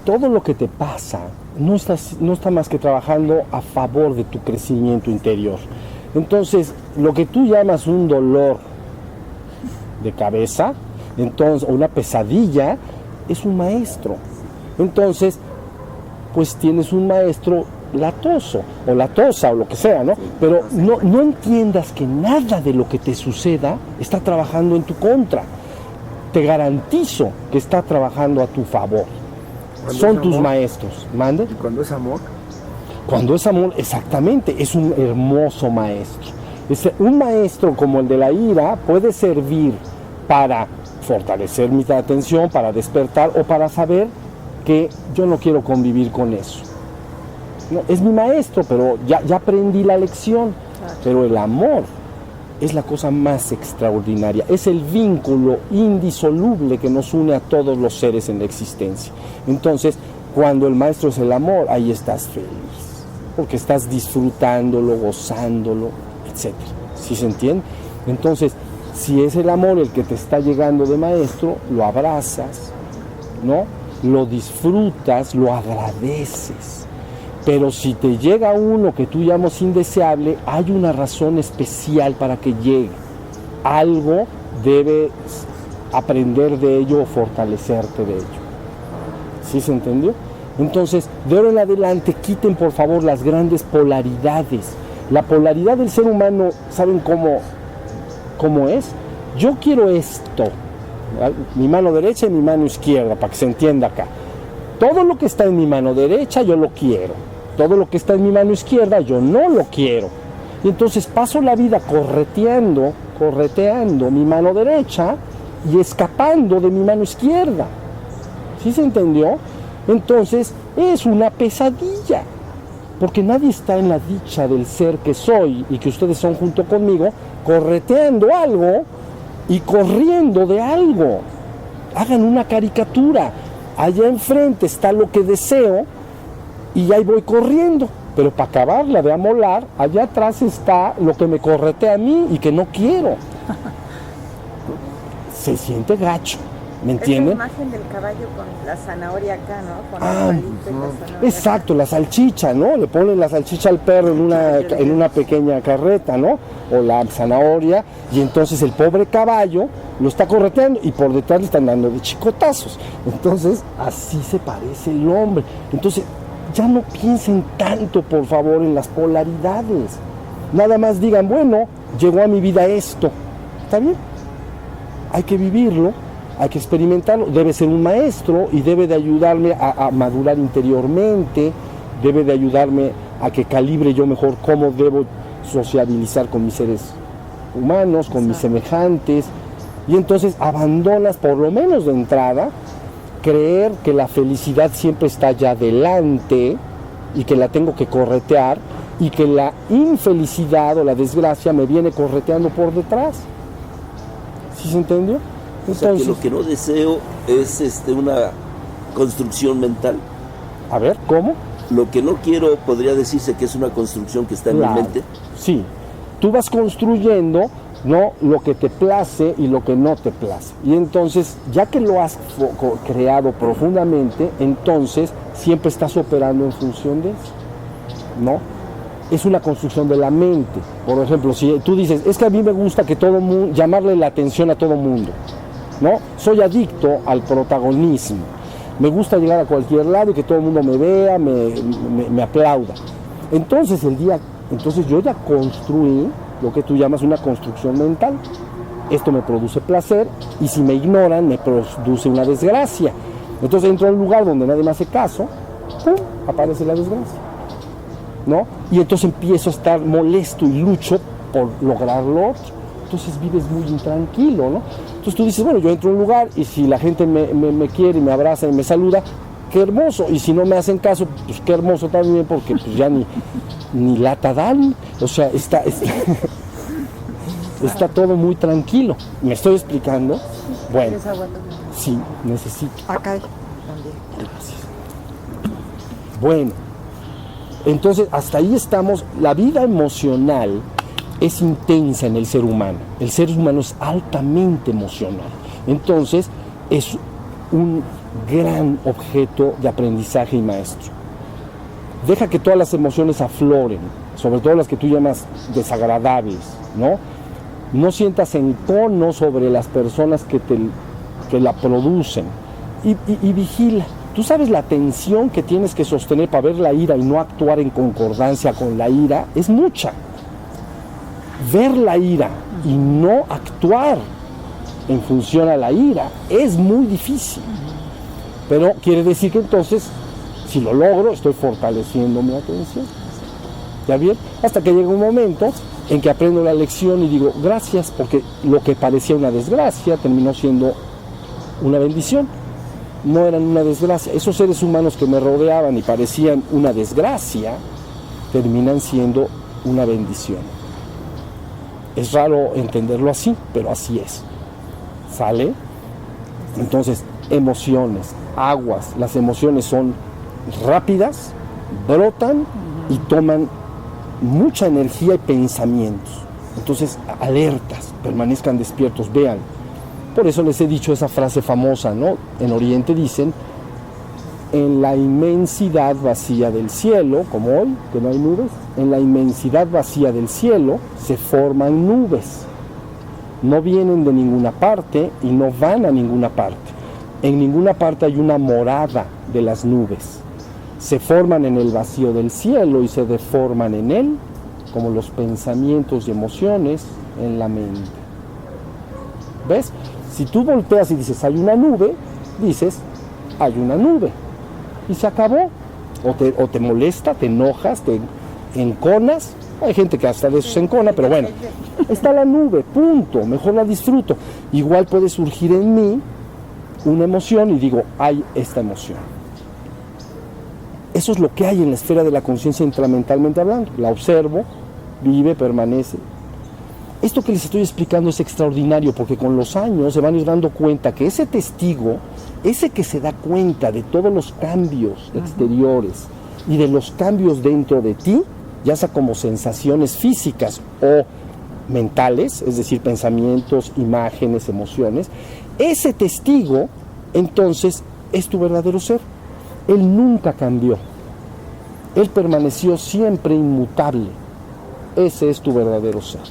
todo lo que te pasa no está más que trabajando a favor de tu crecimiento interior. Entonces, lo que tú llamas un dolor de cabeza, entonces, o una pesadilla, es un maestro. Entonces, pues tienes un maestro latoso, o latosa, o lo que sea, ¿no? Pero no entiendas que nada de lo que te suceda está trabajando en tu contra. Te garantizo que está trabajando a tu favor. Son tus maestros. ¿Mande? ¿Y cuando es amor? Cuando es amor, exactamente, es un hermoso maestro. Un maestro como el de la ira puede servir para fortalecer mi atención, para despertar o para saber que yo no quiero convivir con eso. No, es mi maestro, pero ya aprendí la lección. Pero el amor es la cosa más extraordinaria, es el vínculo indisoluble que nos une a todos los seres en la existencia. Entonces, cuando el maestro es el amor, ahí estás feliz, porque estás disfrutándolo, gozándolo, etc. ¿Sí se entiende? Entonces, si es el amor el que te está llegando de maestro, lo abrazas, ¿no? Lo disfrutas, lo agradeces. Pero si te llega uno que tú llamas indeseable, hay una razón especial para que llegue. Algo debes aprender de ello o fortalecerte de ello. ¿Sí se entendió? Entonces, de ahora en adelante, quiten por favor las grandes polaridades. La polaridad del ser humano, ¿saben cómo es? Yo quiero esto, ¿verdad? Mi mano derecha y mi mano izquierda, para que se entienda acá. Todo lo que está en mi mano derecha yo lo quiero. Todo lo que está en mi mano izquierda yo no lo quiero. Y entonces paso la vida correteando mi mano derecha y escapando de mi mano izquierda. ¿Sí se entendió? Entonces es una pesadilla. Porque nadie está en la dicha del ser que soy y que ustedes son junto conmigo, correteando algo y corriendo de algo. Hagan una caricatura. Allá enfrente está lo que deseo y ahí voy corriendo. Pero para acabarla de amolar, allá atrás está lo que me corretea a mí y que no quiero. Se siente gacho, ¿me entienden? Esa imagen del caballo con la zanahoria acá, ¿no? Con el palito y la zanahoria. Exacto, la salchicha, ¿no? Le ponen la salchicha al perro en una pequeña carreta, ¿no? O la zanahoria, y entonces el pobre caballo lo está correteando y por detrás le están dando de chicotazos. Entonces, así se parece el hombre. Entonces, ya no piensen tanto, por favor, en las polaridades. Nada más digan, bueno, llegó a mi vida esto. ¿Está bien? Hay que vivirlo, hay que experimentarlo. Debe ser un maestro y debe de ayudarme a madurar interiormente, debe de ayudarme a que calibre yo mejor cómo debo sociabilizar con mis seres humanos, con mis semejantes. Y entonces abandonas, por lo menos de entrada, creer que la felicidad siempre está allá adelante y que la tengo que corretear y que la infelicidad o la desgracia me viene correteando por detrás. ¿Sí se entendió? Entonces, o sea, que lo que no deseo es una construcción mental. A ver, ¿cómo? Lo que no quiero podría decirse que es una construcción que está en mi mente. Sí, tú vas construyendo, ¿no?, lo que te place y lo que no te place. Y entonces, ya que lo has creado profundamente, entonces siempre estás operando en función de eso, ¿no? Es una construcción de la mente. Por ejemplo, si tú dices, es que a mí me gusta que todo mundo, llamarle la atención a todo mundo, ¿no? Soy adicto al protagonismo. Me gusta llegar a cualquier lado y que todo el mundo me vea, me aplauda. Entonces yo ya construí lo que tú llamas una construcción mental. Esto me produce placer y si me ignoran me produce una desgracia. Entonces entro a un lugar donde nadie me hace caso, ¡pum!, aparece la desgracia, ¿no? Y entonces empiezo a estar molesto y lucho por lograr lo otro. Entonces vives muy intranquilo, ¿no? Entonces tú dices, bueno, yo entro a un lugar y si la gente me quiere y me abraza y me saluda, qué hermoso. Y si no me hacen caso, pues qué hermoso también, porque pues ya ni lata dan. O sea, está todo muy tranquilo. ¿Me estoy explicando? Bueno, sí, necesito. Acá también. Gracias. Bueno, entonces hasta ahí estamos. La vida emocional es intensa en el ser humano. El ser humano es altamente emocional. Entonces, un gran objeto de aprendizaje y maestro. Deja que todas las emociones afloren, sobre todo las que tú llamas desagradables, ¿no? No sientas encono sobre las personas que la producen y vigila. Tú sabes la tensión que tienes que sostener para ver la ira y no actuar en concordancia con la ira es mucha. Ver la ira y no actuar en función a la ira es muy difícil. Pero quiere decir que entonces, si lo logro, estoy fortaleciendo mi atención. ¿Ya bien? Hasta que llega un momento en que aprendo la lección y digo, gracias, porque lo que parecía una desgracia terminó siendo una bendición. No eran una desgracia. Esos seres humanos que me rodeaban y parecían una desgracia, terminan siendo una bendición. Es raro entenderlo así, pero así es. ¿Sale? Entonces, emociones, aguas. Las emociones son rápidas, brotan y toman mucha energía y pensamientos. Entonces, alertas, permanezcan despiertos, vean. Por eso les he dicho esa frase famosa, ¿no? En Oriente dicen, en la inmensidad vacía del cielo, como hoy, que no hay nubes, en la inmensidad vacía del cielo se forman nubes. No vienen de ninguna parte y no van a ninguna parte. En ninguna parte hay una morada de las nubes. Se forman en el vacío del cielo y se deforman en él, como los pensamientos y emociones en la mente. ¿Ves? Si tú volteas y dices, hay una nube, dices, hay una nube. Y se acabó. O te molesta, te enojas, te enconas. Hay gente que hasta de eso se encona, pero bueno, está la nube, punto. Mejor la disfruto. Igual puede surgir en mí una emoción y digo, hay esta emoción. Eso es lo que hay en la esfera de la conciencia intramentalmente hablando. La observo, vive, permanece. Esto que les estoy explicando es extraordinario porque con los años se van a ir dando cuenta que ese testigo, ese que se da cuenta de todos los cambios exteriores y de los cambios dentro de ti, ya sea como sensaciones físicas o mentales, es decir, pensamientos, imágenes, emociones, ese testigo entonces es tu verdadero ser. Él nunca cambió, él permaneció siempre inmutable. Ese es tu verdadero ser.